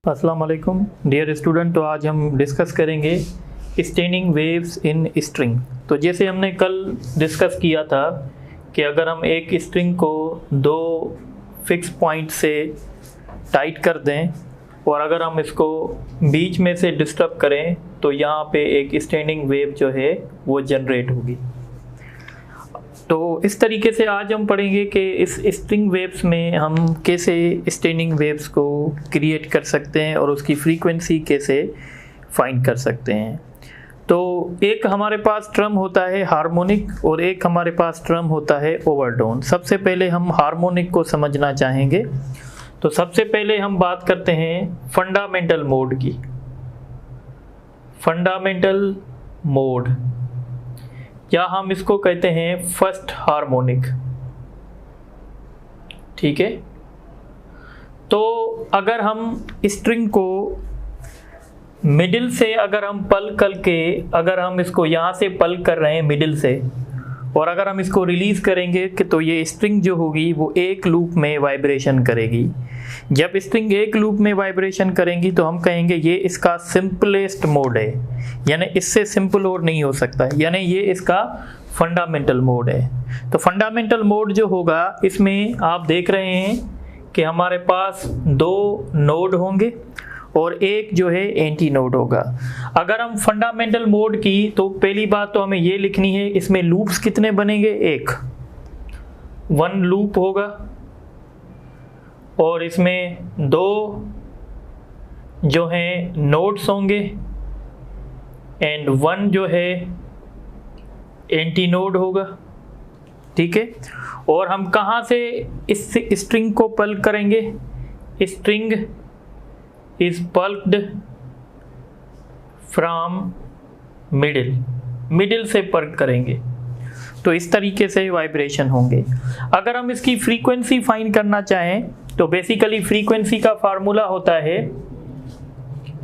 अस्सलाम वालेकुम dear student. तो आज हम डिस्कस करेंगे स्टेनिंग वेव्स इन स्ट्रिंग। तो जैसे हमने कल डिस्कस किया था कि अगर हम एक स्ट्रिंग को दो फिक्स पॉइंट से टाइट कर दें और अगर हम इसको बीच में से डिस्टर्ब करें तो यहाँ पे एक स्टेनिंग वेव जो है वो जनरेट होगी। तो इस तरीके से आज हम पढ़ेंगे कि इस स्ट्रिंग वेव्स में हम कैसे स्टेनिंग वेव्स को क्रिएट कर सकते हैं और उसकी फ्रीक्वेंसी कैसे फाइंड कर सकते हैं। तो एक हमारे पास टर्म होता है हार्मोनिक और एक हमारे पास टर्म होता है ओवरटोन। सबसे पहले हम हार्मोनिक को समझना चाहेंगे। तो सबसे पहले हम बात करते हैं फंडामेंटल मोड की। फंडामेंटल मोड या हम इसको कहते हैं फर्स्ट हार्मोनिक। ठीक है, तो अगर हम स्ट्रिंग को मिडिल से अगर हम पल करके अगर हम इसको यहाँ से पल कर रहे हैं मिडिल से और अगर हम इसको रिलीज करेंगे कि तो ये स्ट्रिंग जो होगी वो एक लूप में वाइब्रेशन करेगी। जब स्ट्रिंग एक लूप में वाइब्रेशन करेंगी तो हम कहेंगे ये इसका सिंपलेस्ट मोड है, यानी इससे सिंपल और नहीं हो सकता, यानी ये इसका फंडामेंटल मोड है। तो फंडामेंटल मोड जो होगा इसमें आप देख रहे हैं कि हमारे पास दो नोड होंगे और एक जो है एंटी नोड होगा। अगर हम फंडामेंटल मोड की तो पहली बात तो हमें ये लिखनी है इसमें लूप्स कितने बनेंगे, एक वन लूप होगा और इसमें दो जो हैं नोड्स होंगे एंड वन जो है एंटी नोड होगा। ठीक है, और हम कहाँ से इस स्ट्रिंग को पल करेंगे, string is pulsed from middle से पल्क करेंगे। तो इस तरीके से वाइब्रेशन होंगे। अगर हम इसकी फ्रीक्वेंसी फाइंड करना चाहें तो बेसिकली फ्रीक्वेंसी का फार्मूला होता है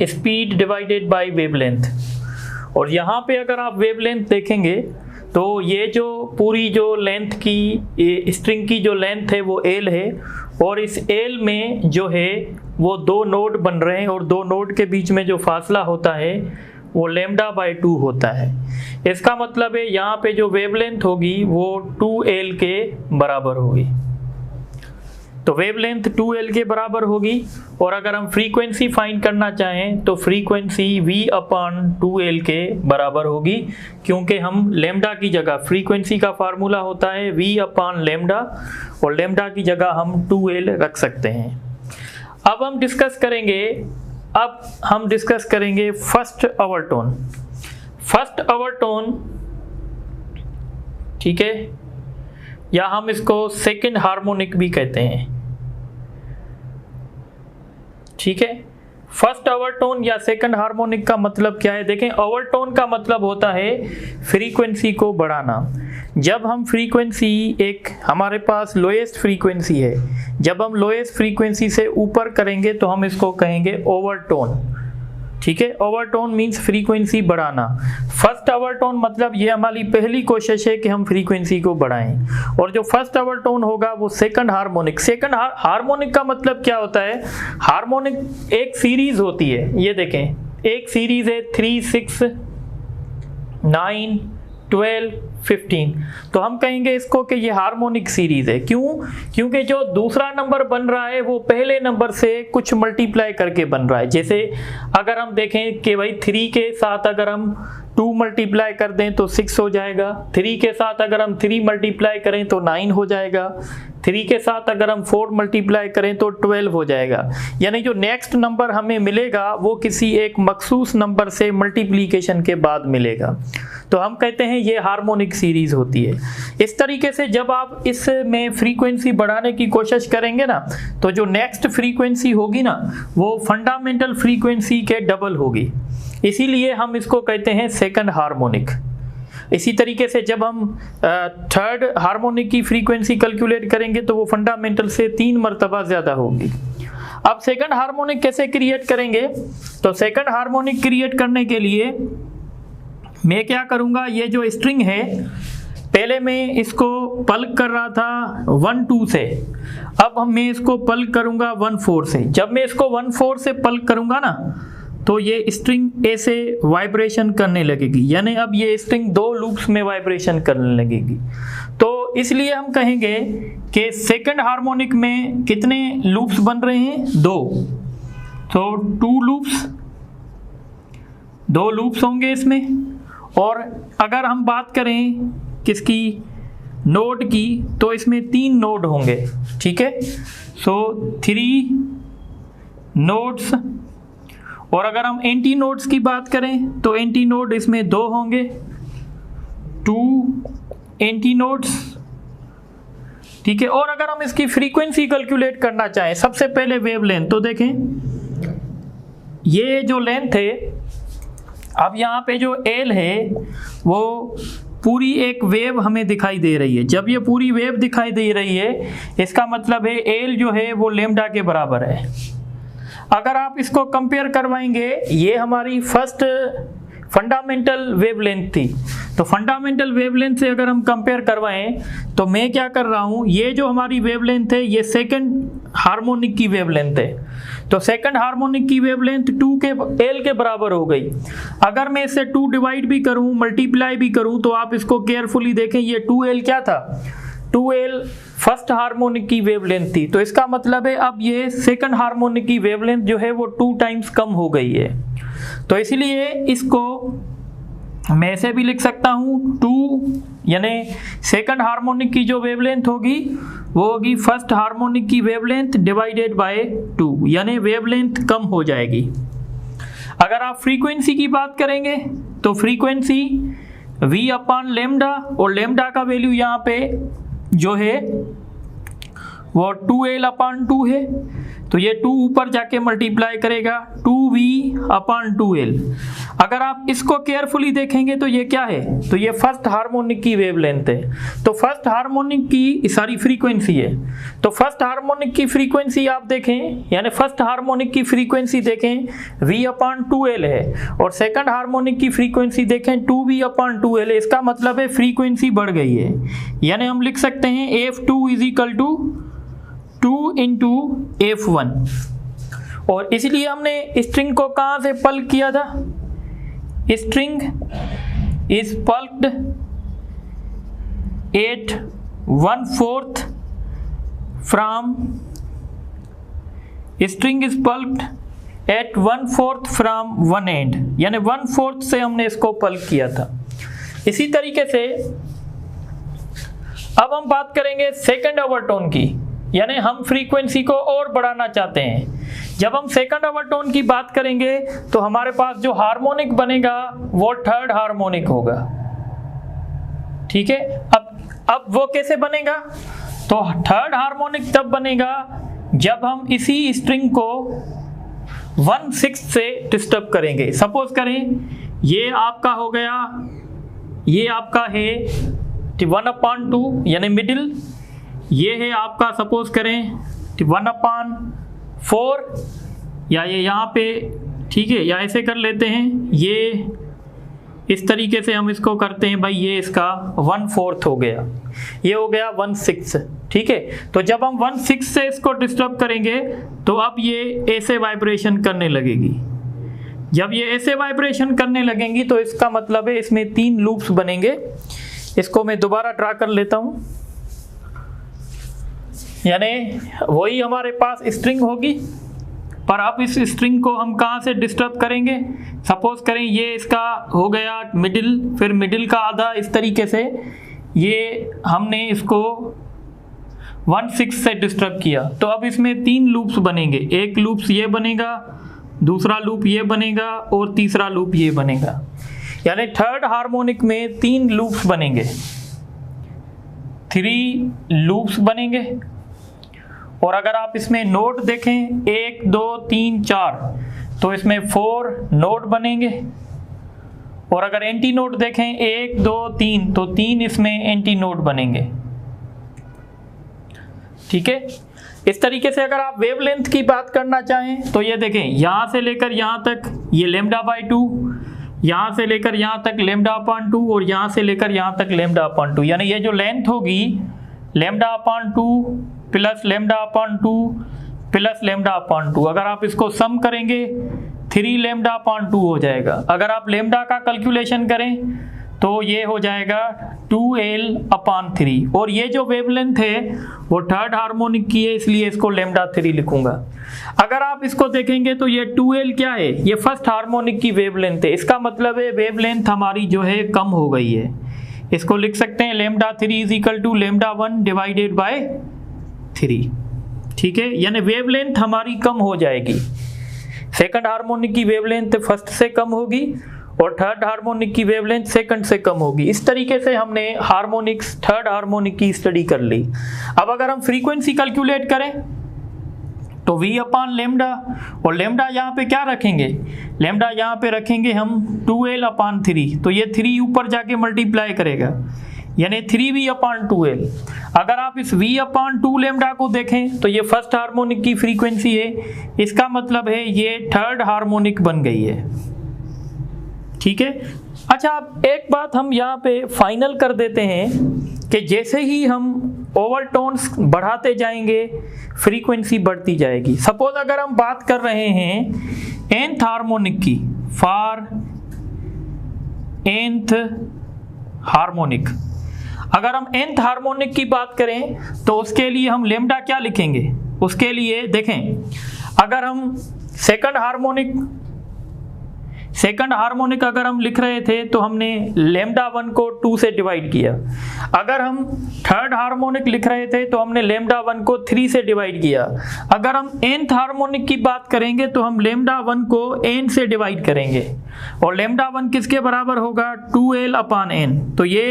स्पीड डिवाइडेड बाय वेवलेंथ। और यहाँ पे अगर आप वेवलेंथ देखेंगे तो ये जो पूरी जो लेंथ की स्ट्रिंग की जो लेंथ है वो एल है और इस एल में जो है वो दो नोड बन रहे हैं और दो नोड के बीच में जो फासला होता है वो लैम्डा बाय 2 होता है। इसका मतलब है यहाँ पे जो वेवलेंथ होगी वो 2L के बराबर होगी। तो वेवलेंथ 2L के बराबर होगी और अगर हम फ्रीक्वेंसी फाइंड करना चाहें तो फ्रीक्वेंसी V/2L के बराबर होगी, क्योंकि हम लैम्डा की जगह फ्रीक्वेंसी का फार्मूला होता है V/लैम्डा और लैम्डा की जगह हम 2L रख सकते हैं। अब हम डिस्कस करेंगे फर्स्ट ओवरटोन। फर्स्ट ओवरटोन, ठीक है, या हम इसको सेकंड हार्मोनिक भी कहते हैं। ठीक है, फर्स्ट ओवरटोन या सेकंड हार्मोनिक का मतलब क्या है, देखें ओवरटोन का मतलब होता है फ्रीक्वेंसी को बढ़ाना। जब हम फ्रीक्वेंसी एक हमारे पास लोएस्ट फ्रीक्वेंसी है, जब हम लोएस्ट फ्रीक्वेंसी से ऊपर करेंगे तो हम इसको कहेंगे ओवरटोन। ठीक है, ओवरटोन मींस फ्रीक्वेंसी बढ़ाना। फर्स्ट ओवरटोन मतलब ये हमारी पहली कोशिश है कि हम फ्रीक्वेंसी को बढ़ाएं और जो फर्स्ट ओवरटोन होगा वो सेकंड हार्मोनिक। सेकंड हार्मोनिक का मतलब क्या होता है, हार्मोनिक एक सीरीज होती है। ये देखें एक सीरीज है 3, 6, 9, 12, 15। तो हम कहेंगे इसको कि ये हार्मोनिक सीरीज है। क्यों? क्योंकि जो दूसरा नंबर बन रहा है वो पहले नंबर से कुछ मल्टीप्लाई करके बन रहा है। जैसे अगर हम देखें कि भाई 3 के साथ अगर हम 2 मल्टीप्लाई कर दें तो 6 हो जाएगा, 3 के साथ अगर हम 3 मल्टीप्लाई करें तो 9 हो जाएगा, 3 के साथ अगर हम 4 मल्टीप्लाई करें तो 12 हो जाएगा। यानी जो नेक्स्ट नंबर हमें मिलेगा वो किसी एक मखसूस नंबर से मल्टीप्लिकेशन के बाद मिलेगा। तो हम कहते हैं ये हार्मोनिक सीरीज होती है। इस तरीके से जब आप इसमें फ्रीक्वेंसी बढ़ाने की कोशिश करेंगे ना तो जो नेक्स्ट फ्रीक्वेंसी होगी ना वो फंडामेंटल फ्रीक्वेंसी के डबल होगी, इसीलिए हम इसको कहते हैं सेकंड हार्मोनिक। इसी तरीके से जब हम थर्ड हार्मोनिक की फ्रीक्वेंसी कैलकुलेट करेंगे तो वो फंडामेंटल से 3 मरतबा ज़्यादा होगी। अब सेकंड हार्मोनिक कैसे क्रिएट करेंगे, तो सेकंड हार्मोनिक क्रिएट करने के लिए मैं क्या करूँगा, ये जो स्ट्रिंग है पहले मैं इसको पल्क कर रहा था 1-2 से, अब मैं इसको पल्क करूंगा 1-4 से। जब मैं इसको 1-4 से पल्क करूंगा ना तो ये स्ट्रिंग ऐसे वाइब्रेशन करने लगेगी, यानी अब ये स्ट्रिंग 2 लूप्स में वाइब्रेशन करने लगेगी। तो इसलिए हम कहेंगे कि सेकंड हार्मोनिक में कितने लूप्स बन रहे हैं? 2। तो 2 लूप्स होंगे इसमें। और अगर हम बात करें किसकी, नोड की, तो इसमें 3 नोड होंगे, ठीक है। सो 3 नोड्स। और अगर हम एंटी नोड्स की बात करें तो एंटी नोड इसमें 2 होंगे, 2 एंटी नोड्स, ठीक है। और अगर हम इसकी फ्रीक्वेंसी कैलकुलेट करना चाहें, सबसे पहले वेव लेंथ, तो देखें ये जो लेंथ है, अब यहाँ पे जो एल है वो पूरी एक वेव हमें दिखाई दे रही है। जब ये पूरी वेव दिखाई दे रही है इसका मतलब है एल जो है वो लेम्डा के बराबर है। अगर आप इसको कंपेयर करवाएंगे, ये हमारी फर्स्ट फंडामेंटल वेवलेंथ थी, तो फंडामेंटल वेवलेंथ से अगर हम कंपेयर करवाएं तो मैं क्या कर रहा हूं, ये जो हमारी वेवलेंथ है ये सेकंड हार्मोनिक की वेवलेंथ है, तो सेकंड हार्मोनिक की वेवलेंथ 2 के एल के बराबर हो गई। अगर मैं इसे 2 डिवाइड भी करूं, मल्टीप्लाई भी करूं, तो आप इसको केयरफुली देखें, ये 2L क्या था, 2L फर्स्ट हार्मोनिक की वेवलेंथ थी। तो इसका मतलब है अब ये सेकंड हार्मोनिक की वेवलेंथ जो है वो 2 टाइम्स कम हो गई है। तो इसलिए इसको मैं ऐसे भी लिख सकता हूं, 2 यानी सेकंड हार्मोनिक की जो वेवलेंथ होगी वो होगी फर्स्ट हार्मोनिक की वेवलेंथ डिवाइडेड बाय 2, यानी वेवलेंथ कम हो जाएगी। अगर आप फ्रीक्वेंसी की बात करेंगे तो फ्रीक्वेंसी v अपॉन लेम्डा, और लेम्डा का वैल्यू यहाँ पे जो है वो 2L अपॉन 2 है, तो ये 2 ऊपर जाके मल्टीप्लाई करेगा 2V अपॉन 2L। अगर आप इसको केयरफुली देखेंगे तो ये क्या है, तो ये फर्स्ट हार्मोनिक की वेवलेंथ है, तो फर्स्ट हार्मोनिक की सारी फ्रीक्वेंसी है। तो फर्स्ट हार्मोनिक की फ्रीक्वेंसी आप देखें, यानी फर्स्ट हार्मोनिक की फ्रीक्वेंसी देखें V अपॉन 2L है, और सेकंड हार्मोनिक की फ्रीक्वेंसी देखें 2V अपॉन 2L है। इसका मतलब है फ्रीक्वेंसी बढ़ गई है, यानी हम लिख सकते हैं F2 is equal to 2 into F1। और इसलिए हमने स्ट्रिंग को कहाँ से पल्क किया था, string is plucked at 1/4 from, string is plucked at 1/4 from one end, यानी 1/4 से हमने इसको पल्क किया था। इसी तरीके से अब हम बात करेंगे सेकंड ओवरटोन की, यानी हम फ्रीक्वेंसी को और बढ़ाना चाहते हैं। जब हम सेकंड ओवरटोन की बात करेंगे तो हमारे पास जो हार्मोनिक बनेगा वो थर्ड हार्मोनिक होगा, ठीक है। अब वो कैसे बनेगा, तो थर्ड हार्मोनिक तब बनेगा जब हम इसी स्ट्रिंग को 1/6 से डिस्टर्ब करेंगे। सपोज करें ये आपका हो गया, ये आपका है 1/2 यानी मिडिल, ये है आपका सपोज करें 1/4, या ये यहाँ पे, ठीक है, या ऐसे कर लेते हैं, ये इस तरीके से हम इसको करते हैं भाई, ये इसका 1/4 हो गया, ये हो गया 1/6, ठीक है। तो जब हम 1/6 से इसको डिस्टर्ब करेंगे तो अब ये ऐसे वाइब्रेशन करने लगेगी। जब ये ऐसे वाइब्रेशन करने लगेंगी तो इसका मतलब है इसमें 3 लूप्स बनेंगे। इसको मैं दोबारा ड्रा कर लेता हूँ, यानी वही हमारे पास स्ट्रिंग होगी, पर अब इस स्ट्रिंग को हम कहाँ से डिस्टर्ब करेंगे। सपोज करें ये इसका हो गया मिडिल, फिर मिडिल का आधा, इस तरीके से ये हमने इसको 1/6 से डिस्टर्ब किया। तो अब इसमें 3 लूप्स बनेंगे, एक लूप्स ये बनेगा, दूसरा लूप ये बनेगा, और तीसरा लूप ये बनेगा, यानी थर्ड हार्मोनिक में 3 लूप्स बनेंगे, 3 लूप्स बनेंगे। और अगर आप इसमें नोट देखें 1 2 3 4, तो इसमें 4 नोट बनेंगे। और अगर एंटी नोट देखें 1 2 3, तो 3 इसमें एंटी नोट बनेंगे, ठीक है। इस तरीके से अगर आप वेवलेंथ की बात करना चाहें तो ये देखें, यहाँ से लेकर यहाँ तक ये λ/2, यहाँ से लेकर यहाँ तक लैम्डा अपॉन 2 और यहाँ से लेकर यहाँ तक लैम्डा अपॉन 2, यानी ये जो लेंथ होगी lambda upon 2 plus lambda upon 2 plus lambda upon 2, अगर आप इसको सम करेंगे 3 लैम्डा अपॉन 2 हो जाएगा। अगर आप लैम्डा का कैलकुलेशन करें तो ये हो जाएगा 2l अपॉन 3, और ये जो वेवलेंथ है वो थर्ड हार्मोनिक की है, इसलिए इसको लैम्डा 3 लिखूंगा। अगर आप इसको देखेंगे तो ये 2l क्या है, ये फर्स्ट हार्मोनिक की वेवलेंथ है, इसका मतलब है वेवलेंथ हमारी जो है कम हो गई है। इसको लिख सकते हैं lambda 3 is equal to lambda 1 divided by 3, ठीक है, यानी वेवलेंथ हमारी कम हो जाएगी। सेकंड हार्मोनिक की वेवलेंथ फर्स्ट से कम होगी और थर्ड हार्मोनिक की वेवलेंथ सेकंड से कम होगी। इस तरीके से हमने हार्मोनिक्स थर्ड हार्मोनिक की स्टडी कर ली। अब अगर हम फ्रीक्वेंसी कैलकुलेट करें तो v अपॉन लैम्डा, और लैम्डा यहाँ पे क्या रखेंगे, लैम्डा यहाँ पे रखेंगे हम 2l अपॉन 3, तो ये 3 ऊपर जाके मल्टीप्लाई करेगा यानी 3v अपॉन 2l। अगर आप इस v अपॉन 2 लैम्डा को देखें तो ये फर्स्ट हार्मोनिक की फ्रीक्वेंसी है, इसका मतलब है ये थर्ड हार्मोनिक बन गई है, ठीक है। अच्छा, अब एक बात हम यहाँ पे फाइनल कर देते हैं कि जैसे ही हम ओवरटोन्स बढ़ाते जाएंगे फ्रीक्वेंसी बढ़ती जाएगी। सपोज अगर हम बात कर रहे हैं nth हार्मोनिक की, फॉर nth हार्मोनिक, अगर हम nth हार्मोनिक की बात करें तो उसके लिए हम लैम्डा क्या लिखेंगे, उसके लिए देखें, अगर हम सेकंड हार्मोनिक अगर हम लिख रहे थे तो हमने लैम्डा 1 को 2 से डिवाइड किया। अगर हम थर्ड हार्मोनिक लिख रहे थे तो हमने लैम्डा 1 को 3 से डिवाइड किया। अगर हम nth हार्मोनिक की बात करेंगे तो हम लैम्डा 1 को n से डिवाइड करेंगे, और लैम्डा 1 किसके बराबर होगा, 2l अपॉन n। तो ये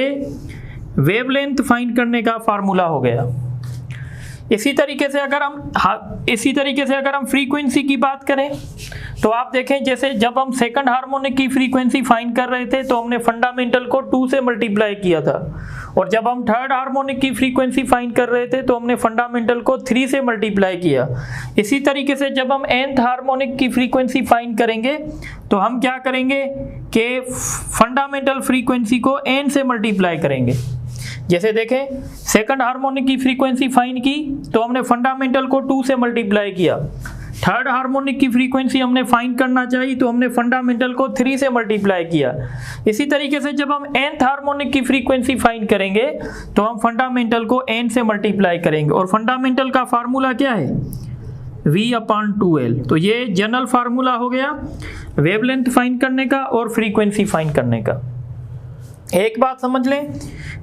वेवलेंथ फाइंड करने का फार्मूला हो गया। इसी तरीके से अगर हम फ्रीक्वेंसी की बात करें तो आप देखें, जैसे जब हम सेकंड हार्मोनिक की फ्रीक्वेंसी फाइंड कर रहे थे तो हमने फंडामेंटल को 2 से मल्टीप्लाई किया था, और जब हम थर्ड हार्मोनिक की फ्रीक्वेंसी फाइंड कर रहे थे तो हमने फंडामेंटल को 3 से मल्टीप्लाई किया। इसी तरीके से जब हम nth हार्मोनिक की फ्रीक्वेंसी फाइंड करेंगे तो हम क्या करेंगे कि फंडामेंटल फ्रीक्वेंसी को n से मल्टीप्लाई करेंगे। जैसे देखें, सेकंड हार्मोनिक की फ्रीक्वेंसी फाइंड की तो हमने फंडामेंटल को 2 से मल्टीप्लाई किया। थर्ड हार्मोनिक की फ्रीक्वेंसी हमने फाइंड करना चाहिए तो हमने फंडामेंटल को 3 से मल्टीप्लाई किया। इसी तरीके से जब हम nth हार्मोनिक की फ्रीक्वेंसी फाइंड करेंगे तो हम फंडामेंटल को n से मल्टीप्लाई करेंगे, और फंडामेंटल का फार्मूला क्या है, v अपॉन 2l। तो ये जनरल फार्मूला हो गया वेवलेंथ फाइंड करने का और फ्रीक्वेंसी फाइंड करने का। एक बात समझ लें,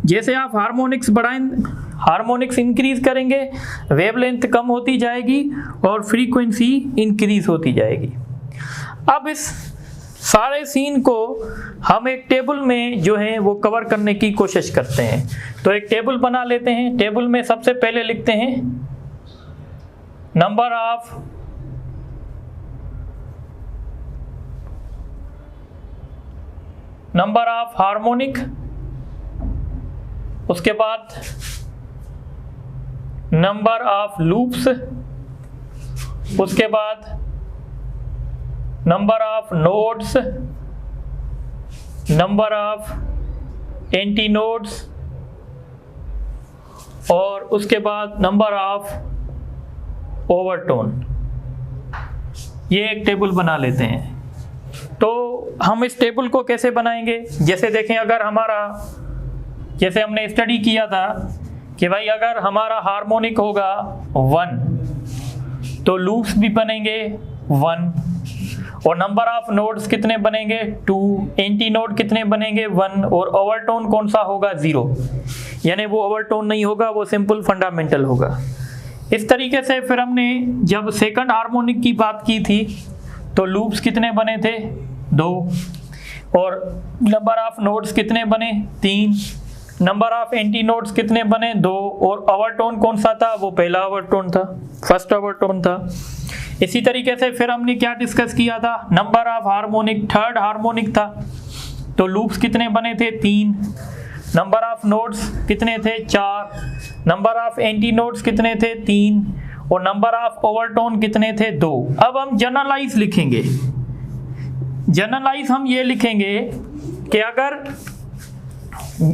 जैसे आप हार्मोनिक्स इंक्रीज करेंगे वेवलेंथ कम होती जाएगी और फ्रीक्वेंसी इंक्रीज होती जाएगी। अब इस सारे सीन को हम एक टेबल में जो है वो कवर करने की कोशिश करते हैं। तो एक टेबल बना लेते हैं। टेबल में सबसे पहले लिखते हैं नंबर ऑफ हार्मोनिक, उसके बाद नंबर ऑफ लूप्स, उसके बाद number of nodes, number of anti nodes, और उसके बाद नंबर ऑफ ओवरटोन। ये एक टेबल बना लेते हैं। तो हम इस टेबल को कैसे बनाएंगे, जैसे देखें, जैसे हमने स्टडी किया था कि भाई अगर हमारा हार्मोनिक होगा 1 तो लूप्स भी बनेंगे 1, और नंबर ऑफ नोड्स कितने बनेंगे 2, एंटी नोड कितने बनेंगे 1, और ओवरटोन कौन सा होगा 0, यानी वो ओवरटोन नहीं होगा, वो सिंपल फंडामेंटल होगा। इस तरीके से फिर हमने जब सेकंड हार्मोनिक की बात की थी तो लूप्स कितने बने थे 2, और नंबर ऑफ नोड्स कितने बने 3, नंबर ऑफ एंटी नोड्स कितने बने 2, और ओवरटोन कौन सा था, वो पहला ओवरटोन था, फर्स्ट ओवरटोन था। इसी तरीके से फिर हमने क्या डिस्कस किया था, number of harmonic third harmonic था, तो लूप्स कितने बने थे 3, नंबर ऑफ नोड्स कितने थे 4, नंबर ऑफ एंटी नोड्स कितने थे 3, और नंबर ऑफ ओवरटोन कितने थे 2। अब हम जनरलाइज लिखेंगे। जनरलाइज हम ये लिखेंगे कि अगर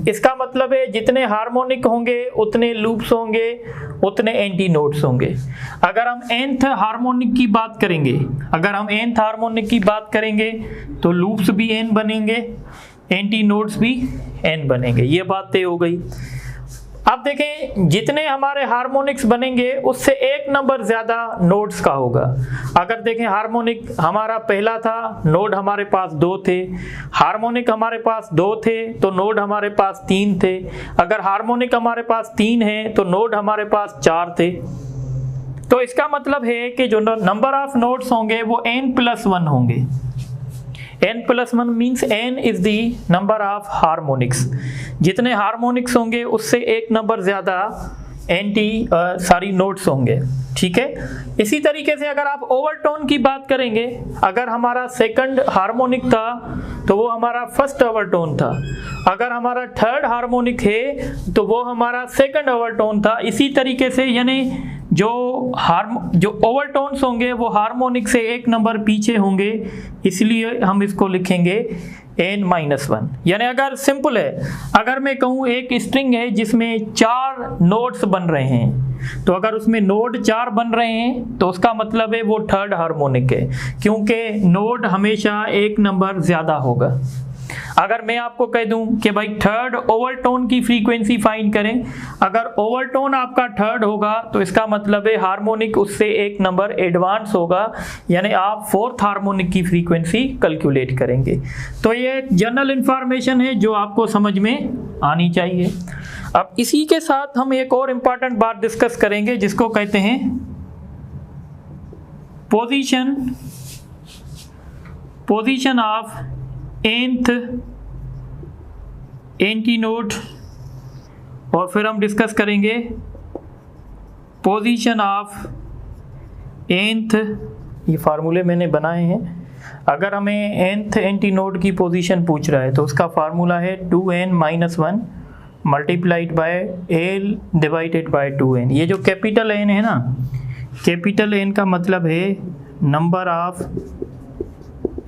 इसका मतलब है जितने हार्मोनिक होंगे उतने लूप्स होंगे, उतने एंटी नोड्स होंगे। अगर हम nth हार्मोनिक की बात करेंगे, तो लूप्स भी n बनेंगे, एंटी नोड्स भी n बनेंगे। ये बात तय हो गई। अब देखें, जितने हमारे हार्मोनिक्स बनेंगे उससे एक नंबर ज्यादा नोड्स का होगा। अगर देखें, हार्मोनिक हमारा पहला था, नोड हमारे पास 2 थे। हार्मोनिक हमारे पास 2 थे तो नोड हमारे पास 3 थे। अगर हार्मोनिक हमारे पास 3 है तो नोड हमारे पास 4 थे। तो इसका मतलब है कि जो नंबर ऑफ नोड्स होंगे वो n+1 होंगे। n+1 means n is the number of harmonics. जितने हार्मोनिक्स होंगे उससे एक नंबर ज्यादा नोड्स होंगे। ठीक है। इसी तरीके से अगर आप ओवरटोन की बात करेंगे, अगर हमारा सेकंड हार्मोनिक था तो वो हमारा फर्स्ट ओवरटोन था। अगर हमारा थर्ड हार्मोनिक है तो वो हमारा सेकंड ओवरटोन था। इसी तरीके से यानी जो ओवरटोन्स होंगे वो हार्मोनिक से एक नंबर पीछे होंगे, इसलिए हम इसको लिखेंगे n-1। यानी अगर सिंपल है, अगर मैं कहूँ एक स्ट्रिंग है जिसमें 4 नोड्स बन रहे हैं, तो अगर उसमें नोड 4 बन रहे हैं तो उसका मतलब है वो थर्ड हार्मोनिक है, क्योंकि नोड हमेशा एक नंबर ज्यादा होगा। अगर मैं आपको कह दूं कि भाई थर्ड ओवरटोन की फ्रीक्वेंसी फाइंड करें, अगर ओवरटोन आपका थर्ड होगा तो इसका मतलब है हार्मोनिक उससे एक नंबर एडवांस होगा, यानी आप फोर्थ हार्मोनिक की फ्रीक्वेंसी कैलकुलेट करेंगे। तो ये जनरल इंफॉर्मेशन है जो आपको समझ में आनी चाहिए। अब इसी के साथ हम एक और इम्पॉर्टेंट बात डिस्कस करेंगे जिसको कहते हैं position of nth anti node, और फिर हम डिस्कस करेंगे पोजीशन ऑफ nth। ये फार्मूले मैंने बनाए हैं। अगर हमें nth एंटी नोड की पोजीशन पूछ रहा है तो उसका फार्मूला है 2n-1 multiplied by l divided by 2n। ये जो कैपिटल n है ना, कैपिटल n का मतलब है नंबर ऑफ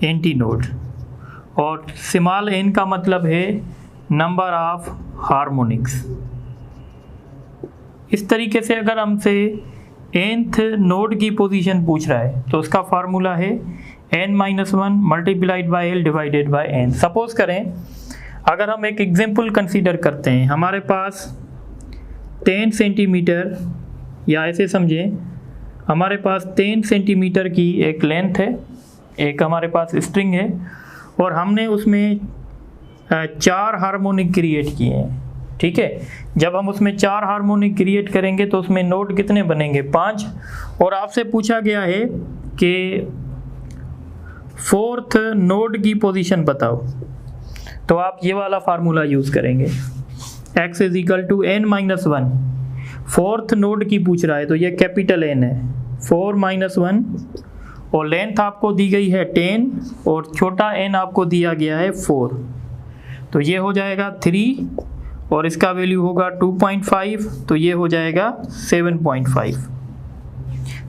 एंटी नोड, और स्मॉल n का मतलब है नंबर ऑफ हार्मोनिक्स। इस तरीके से अगर हमसे nth नोड की पोजीशन पूछ रहा है तो उसका फार्मूला है n-1 multiplied by l divided by n। Suppose करें, अगर हम एक एग्जांपल कंसीडर करते हैं, हमारे पास 10 सेंटीमीटर, या ऐसे समझें हमारे पास 10 सेंटीमीटर की एक लेंथ है, एक हमारे पास स्ट्रिंग है, और हमने उसमें 4 हार्मोनिक क्रिएट किए हैं। ठीक है। जब हम उसमें 4 हार्मोनिक क्रिएट करेंगे तो उसमें नोट कितने बनेंगे? 5। और आपसे पूछा गया है कि फोर्थ नोड की पोजीशन बताओ, तो आप ये वाला फार्मूला यूज करेंगे, x = n-1। फोर्थ नोड की पूछ रहा है तो ये कैपिटल n है, 4-1, और लेंथ आपको दी गई है 10 और छोटा n आपको दिया गया है 4, तो ये हो जाएगा 3, और इसका वैल्यू होगा 2.5, तो ये हो जाएगा 7.5।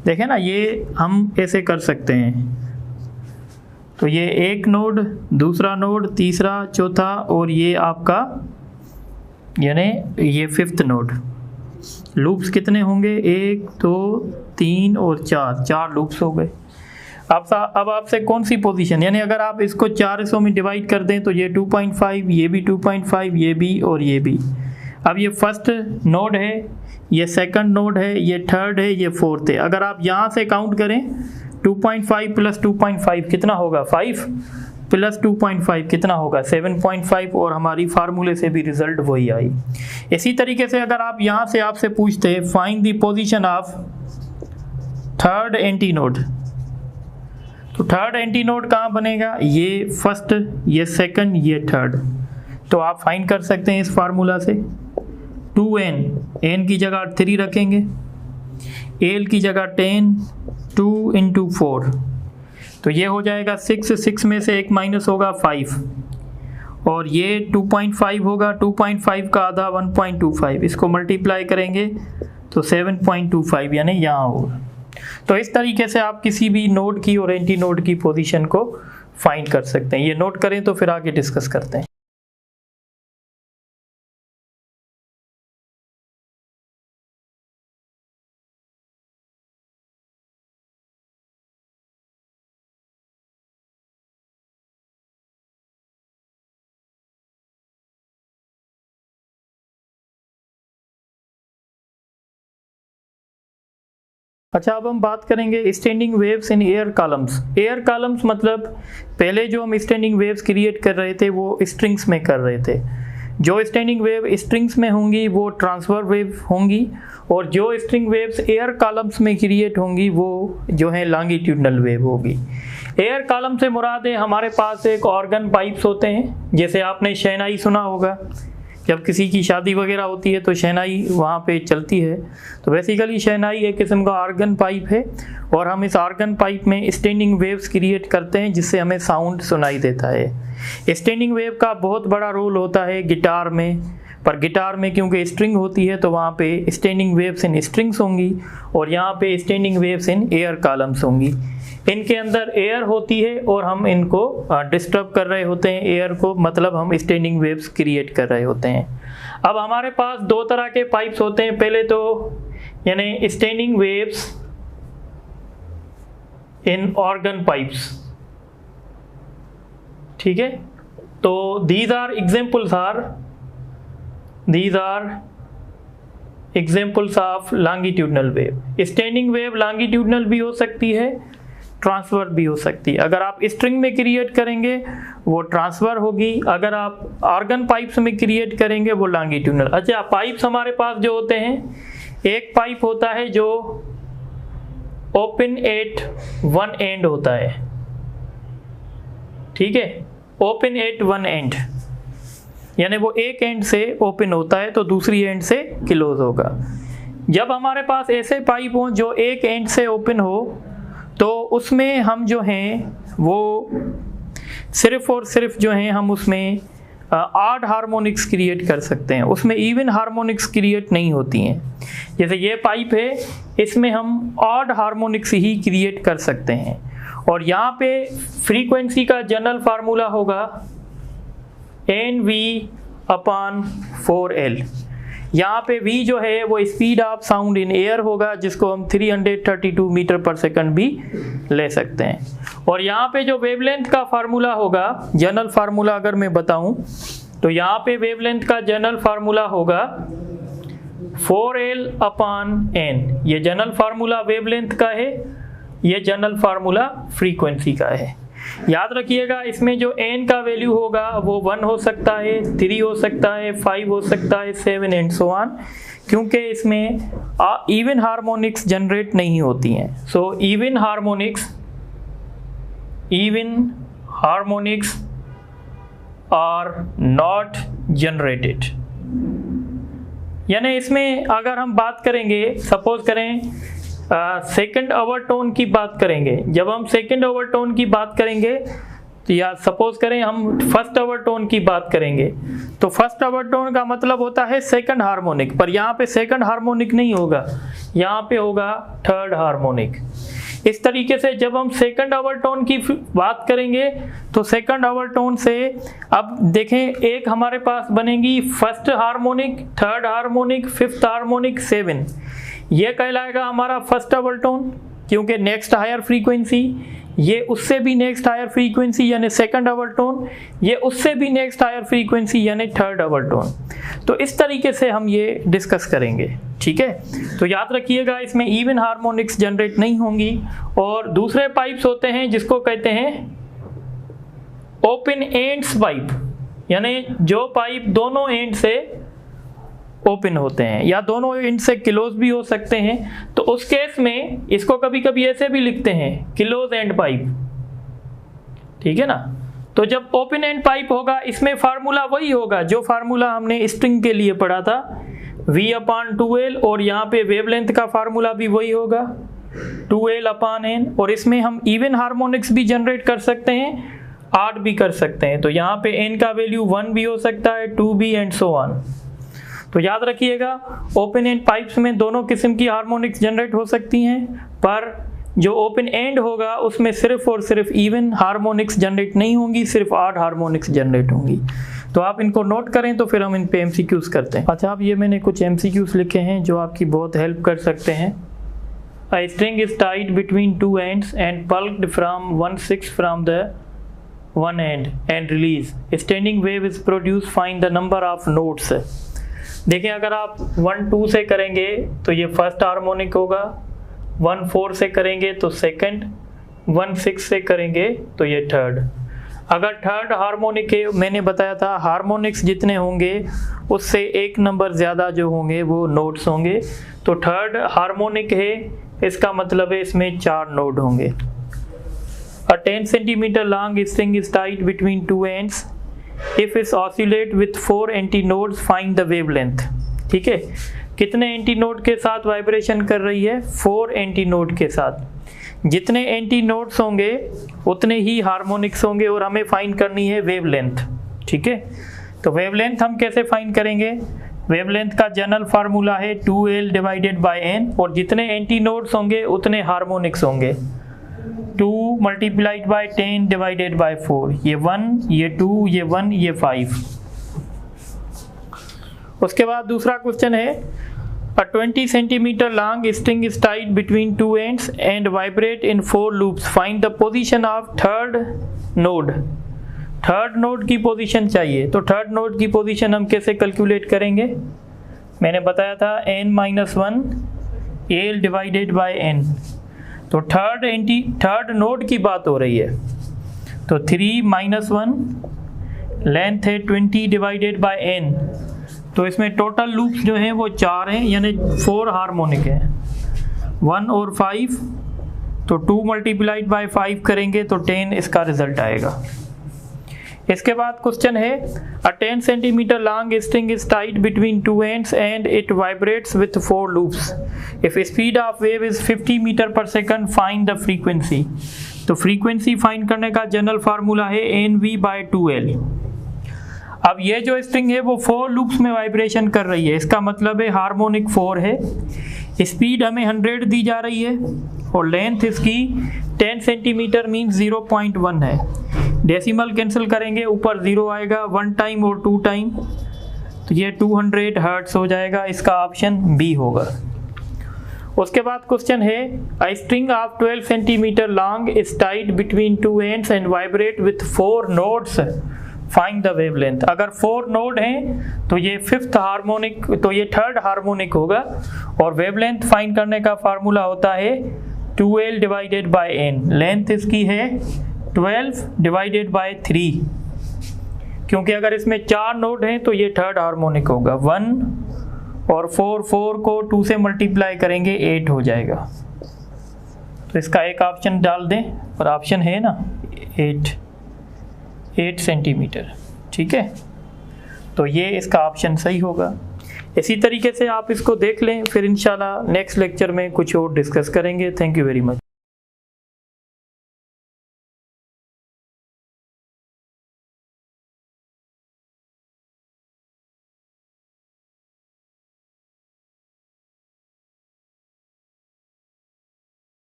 देखें ना, ये हम ऐसे कर सकते हैं। तो ये एक नोड, दूसरा नोड, तीसरा, चौथा, और ये आपका यानी ये 5th नोड। लूप्स कितने होंगे? 1 2 3 और 4 लूप्स हो गए। अब आपसे कौन सी पोजीशन, यानी अगर आप इसको 4 हिस्सों में डिवाइड कर दें तो ये 2.5, ये भी 2.5, ये भी और ये भी। अब ये फर्स्ट नोड है, ये सेकंड नोड है, ये थर्ड है, ये फोर्थ है। अगर आप यहाँ से काउंट करें 2.5 + 2.5 कितना होगा? 5 + 2.5 कितना होगा? 7.5, और हमारी फार्मूले से भी रिजल्ट वही आई। इसी तरीके से अगर आप यहाँ से आपसे पूछते हैं find the position of third anti node, तो थर्ड एंटी नोड कहाँ बनेगा? ये फर्स्ट, ये सेकंड, ये थर्ड। तो आप फाइंड कर सकते हैं इस फार्मूला से। 2n, n की जगह 3 रखेंगे, l की जगह 10, 2 × 4, तो ये हो जाएगा 6 में से एक माइनस होगा 5, और ये 2.5 होगा, 2.5 का आधा 1.25, इसको मल्टीप्लाई करेंगे तो 7.25 यानी यहाँ होगा। तो इस तरीके से आप किसी भी नोड की और एंटी नोड की पोजीशन को फाइंड कर सकते हैं। ये नोट करें तो फिर आगे डिस्कस करते हैं। अच्छा, अब हम बात करेंगे standing waves in air columns. Air columns मतलब पहले जो हम स्टैंडिंग वेव्स क्रिएट कर रहे थे वो स्ट्रिंग्स में कर रहे थे। जो स्टैंडिंग वेव स्ट्रिंग्स में होंगी वो ट्रांसफर वेव होंगी, और जो स्ट्रिंग वेव्स एयर कॉलम्स में क्रिएट होंगी वो जो है लॉन्गिट्यूडनल वेव होगी। एयर कॉलम से मुराद है हमारे पास एक ऑर्गन पाइप्स होते हैं, जैसे आपने शहनाई सुना होगा, जब किसी की शादी वगैरह होती है तो शहनाई वहाँ पे चलती है। तो बेसिकली शहनाई एक किस्म का ऑर्गन पाइप है, और हम इस ऑर्गन पाइप में स्टैंडिंग वेव्स क्रिएट करते हैं जिससे हमें साउंड सुनाई देता है। स्टैंडिंग वेव का बहुत बड़ा रोल होता है गिटार में, पर गिटार में क्योंकि स्ट्रिंग होती है तो वहाँ पे स्टैंडिंग वेव्स इन स्ट्रिंग्स होंगी, और यहाँ पे standing waves in air columns होंगी। इनके अंदर एयर होती है और हम इनको डिस्टर्ब कर रहे होते हैं एयर को, मतलब हम स्टैंडिंग वेव्स क्रिएट कर रहे होते हैं। अब हमारे पास दो तरह के पाइप्स होते हैं, पहले तो यानी standing waves in organ pipes, ठीक है। तो these are examples of longitudinal wave। Standing wave longitudinal भी हो सकती है, ट्रांसफर भी हो सकती है। अगर आप स्ट्रिंग में क्रिएट करेंगे वो ट्रांसफर होगी, अगर आप ऑर्गन पाइप्स में क्रिएट करेंगे वो लॉन्गिट्यूडनल। अच्छा, पाइप्स हमारे पास जो होते हैं, एक पाइप होता है जो ओपन एट वन एंड होता है, ठीक है, ओपन एट वन एंड, यानी वो एक एंड से ओपन होता है तो दूसरी एंड से क्लोज होगा। जब हमारे पास ऐसे पाइप हो जो एक एंड से ओपन हो तो उसमें हम जो हैं वो सिर्फ और सिर्फ जो हैं हम उसमें ऑड हार्मोनिक्स क्रिएट कर सकते हैं, उसमें इवन हार्मोनिक्स क्रिएट नहीं होती हैं। जैसे ये पाइप है, इसमें हम ऑड हार्मोनिक्स ही क्रिएट कर सकते हैं, और यहाँ पे फ्रीक्वेंसी का जनरल फार्मूला होगा NV/4L। यहाँ पे V जो है वो speed of sound in air होगा, जिसको हम 332 मीटर पर सेकंड भी ले सकते हैं। और यहाँ पे जो वेवलेंथ का फार्मूला होगा, जनरल फार्मूला अगर मैं बताऊं तो यहाँ पे वेवलेंथ का जनरल फार्मूला होगा 4L/N। ये जनरल फार्मूला वेवलेंथ का है, ये जनरल फार्मूला फ्रीक्वेंसी का है। याद रखिएगा, इसमें जो n का वैल्यू होगा वो 1 हो सकता है, 3 हो सकता है, 5 हो सकता है, 7 एंड सो ऑन, क्योंकि इसमें इवन हार्मोनिक्स जनरेट नहीं होती हैं। So even harmonics are not generated. यानी इसमें अगर हम बात करेंगे, सपोज करें सेकंड ओवरटोन की बात करेंगे, जब हम सेकंड ओवरटोन की बात करेंगे या सपोज करें हम फर्स्ट ओवरटोन की बात करेंगे, तो फर्स्ट ओवरटोन का मतलब होता है सेकंड हार्मोनिक, पर यहाँ पे सेकंड हार्मोनिक नहीं होगा, यहाँ पे होगा थर्ड हार्मोनिक। इस तरीके से जब हम सेकंड ओवरटोन की बात करेंगे तो सेकंड ओवरटोन से अब देखें, एक हमारे पास बनेगी first harmonic, third harmonic, fifth harmonic, 7। ये कहलाएगा हमारा फर्स्ट ओवरटोन, क्योंकि नेक्स्ट हायर फ्रीक्वेंसी, ये उससे भी नेक्स्ट हायर फ्रीक्वेंसी यानी सेकंड ओवरटोन, ये उससे भी नेक्स्ट हायर फ्रीक्वेंसी यानी थर्ड ओवरटोन। तो इस तरीके से हम ये डिस्कस करेंगे, ठीक है। तो याद रखिएगा, इसमें इवन हार्मोनिक्स जनरेट नहीं होंगी। और दूसरे पाइप्स होते हैं जिसको कहते हैं ओपन एंड्स पाइप, यानी जो पाइप दोनों एंड से ओपन होते हैं या दोनों एंड से क्लोज भी हो सकते हैं। तो उस केस में इसको कभी कभी ऐसे भी लिखते हैं, क्लोज एंड पाइप, ठीक है ना। तो जब ओपन एंड पाइप होगा, इसमें फार्मूला वही होगा जो फार्मूला हमने स्ट्रिंग के लिए पढ़ा था, V/2L, और यहाँ पे वेवलेंथ का फार्मूला भी वही होगा 2L/N। और इसमें हम इवन हार्मोनिक्स भी जनरेट कर सकते हैं, ऑड भी कर सकते हैं। तो यहाँ पे n का वैल्यू 1 भी हो सकता है, 2 भी, एंड सो ऑन। तो याद रखिएगा, ओपन एंड पाइप्स में दोनों किस्म की हार्मोनिक्स जनरेट हो सकती हैं, पर जो ओपन एंड होगा उसमें सिर्फ और सिर्फ इवन हार्मोनिक्स जनरेट नहीं होंगी, सिर्फ ऑड हार्मोनिक्स जनरेट होंगी। तो आप इनको नोट करें तो फिर हम इन पे एमसीक्यूज करते हैं। अच्छा, अब ये मैंने कुछ एमसीक्यूज लिखे हैं जो आपकी बहुत हेल्प कर सकते हैं। A string is tied between two ends and pulped from 1/6 from the one end and release. A standing wave is produced. Find the number of notes. देखें, अगर आप 1-2 से करेंगे तो ये फर्स्ट हार्मोनिक होगा, 1-4 से करेंगे तो सेकंड, 1-6 से करेंगे तो ये थर्ड। अगर थर्ड हार्मोनिक है, मैंने बताया था हार्मोनिक्स जितने होंगे उससे एक नंबर ज़्यादा जो होंगे वो नोट्स होंगे। तो थर्ड हार्मोनिक है, इसका मतलब है इसमें 4 नोड होंगे। A 10 centimeter long string is tied between two ends. If it oscillate with 4 antinodes, find the wavelength. ठीक है, कितने एंटीनोड के साथ वाइब्रेशन कर रही है? 4 एंटीनोड के साथ। जितने एंटीनोड्स होंगे उतने ही हार्मोनिक्स होंगे और हमें फाइंड करनी है वेवलेंथ। ठीक है, तो वेवलेंथ हम कैसे फाइंड करेंगे? वेवलेंथ का जनरल फार्मूला है 2L डिवाइडेड बाय n, और जितने एंटीनोड्स होंगे उतने हार्मोनिक्स होंगे। 2 मल्टीप्लाइड बाय 10 डिवाइडेड बाय 4, ये 1, ये 2, ये 1, ये 5। उसके बाद दूसरा क्वेश्चन है, A 20 centimeter long string is tied between two ends and vibrate in 4 loops. Find the position of third node. Third node की पोजीशन चाहिए, तो थर्ड नोड की पोजीशन हम कैसे कैलकुलेट करेंगे? मैंने बताया था n-1 L divided by n। तो थर्ड नोड की बात हो रही है, तो 3-1 लेंथ है 20 डिवाइडेड बाय n। तो इसमें टोटल लूप्स जो हैं वो 4 हैं, यानी 4 हार्मोनिक हैं, 1 और 5। तो 2 मल्टीप्लाइड बाय 5 करेंगे तो 10 इसका रिजल्ट आएगा। इसके बाद क्वेश्चन है, A 10 centimeter long string is tied between two ends and it vibrates with 4 loops. If speed of wave is 50 meter per second, find the frequency. तो फ्रीक्वेंसी फाइंड करने का जनरल फार्मूला है NV/2L। अब ये जो string है वो 4 loops में वाइब्रेशन कर रही है, इसका मतलब है हार्मोनिक 4 है। स्पीड हमें 100 दी जा रही है और लेंथ इसकी 10 सेंटीमीटर मीन्स 0.1 है। डेसिमल कैंसिल करेंगे, ऊपर 0 आएगा 1 टाइम और 2 टाइम, तो ये 200 हर्ट्ज हो जाएगा। इसका ऑप्शन बी होगा। उसके बाद क्वेश्चन है, A string of 12 centimeter long is tied between two ends and vibrate with 4 nodes. Find the wavelength. अगर 4 नोड हैं तो ये फिफ्थ हार्मोनिक, तो ये थर्ड हार्मोनिक होगा, और वेवलेंथ फाइंड करने का फार्मूला होता है 2L divided by n। Length इसकी है 12 डिवाइडेड बाय 3, क्योंकि अगर इसमें 4 नोड हैं तो ये थर्ड हार्मोनिक होगा। 1 और 4 को 2 से मल्टीप्लाई करेंगे 8 हो जाएगा। तो इसका एक ऑप्शन डाल दें, और ऑप्शन है ना 8 सेंटीमीटर। ठीक है, तो ये इसका ऑप्शन सही होगा। इसी तरीके से आप इसको देख लें, फिर इंशाल्लाह नेक्स्ट लेक्चर में कुछ और डिस्कस करेंगे। Thank you very much.